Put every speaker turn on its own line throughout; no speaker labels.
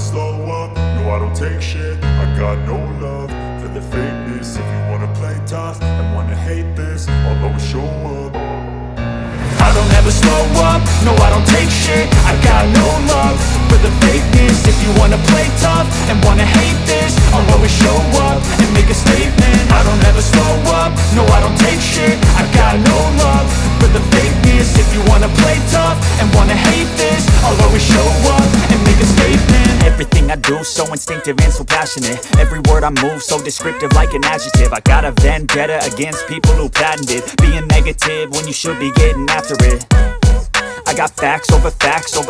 slow up, no I don't take shit. I got no love for the fakeness. If you wanna play tough and wanna hate this, I'll always show up. I don't ever slow up, no I don't take shit. I got no love for the fakeness. If you wanna play tough and wanna hate this, I'll always show up and make a statement. I don't ever slow up, no I don't take shit. I got no love for the fakeness. If you wanna play tough and wanna hate this, I'll always show up and make a statement.
Everything I do so instinctive and so passionate. Every word I move so descriptive like an adjective. I got a vendetta against people who patented being negative when you should be getting after it. I got facts over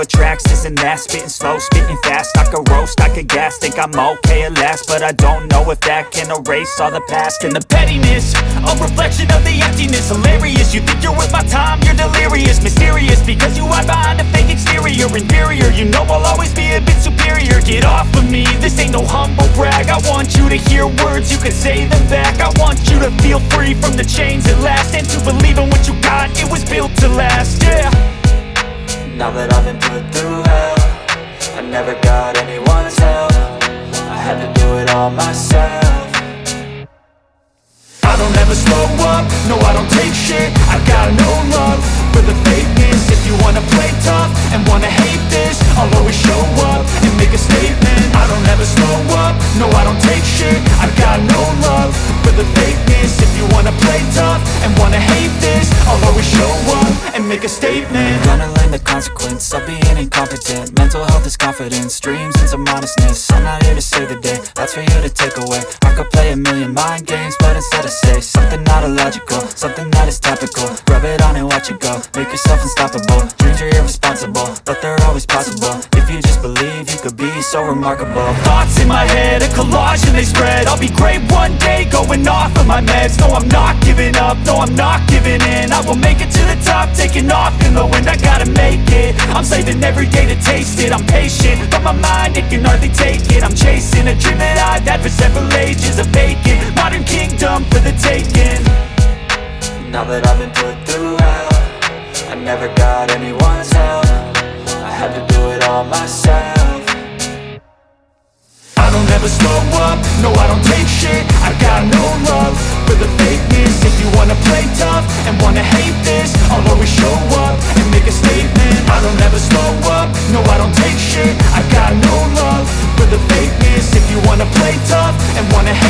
tracks, this and that. Spitting slow, spitting fast, I could roast, I could gas. Think I'm okay at last, but I don't know if that can erase all the past. And the pettiness, a reflection of the emptiness. Hilarious, you think you're worth my time, you're delirious. Mysterious, because you hide behind a fake exterior. Inferior, you know I'll always be a bit superior. Get off of me, this ain't no humble brag. I want you to hear words, you can say them back. I want you to feel free from the chains at last, and to believe in what you got, it was built to last, yeah.
Now that I've been put through hell, I never got anyone's help. I had to do it all myself.
I don't ever slow up, no I don't take shit. I got no love for the fakeness. If you wanna play tough and wanna hate this, I'll always show up and make a statement. I don't ever slow up, no I don't take shit. I got no love for the fakeness. If you wanna play tough and wanna hate this, I'll always show up and make a statement.
Gonna learn the consequence of being incompetent. Mental health is confidence, dreams and some honestness. I'm not here to save the day, that's for you to take away. I could play a million mind games, but instead I say something not illogical, something that is topical. Rub it on and watch it go, make yourself unstoppable. Dreams are irresponsible, but they're always possible. If you just believe, you could be so remarkable.
Thoughts in my head, a collage and they spread. I'll be great one day, going off of my meds. No, I'm not giving up, no, I'm not giving in. I will make it to the top, taking off in the wind. I gotta make it, I'm saving every day to taste it. I'm patient, but my mind, it can hardly take it. I'm chasing a dream that I've had for several ages. A vacant, modern kingdom for the taking.
Now that I've been put through hell, I never got anyone's help. I had to do it all myself.
I don't ever slow up, no I don't take shit. I got no love for the fakeness. If you wanna play tough and wanna hate this, I'll always show up and make a statement. I don't ever slow up, no I don't take shit. I got no love for the fakeness. If you wanna play tough and wanna hate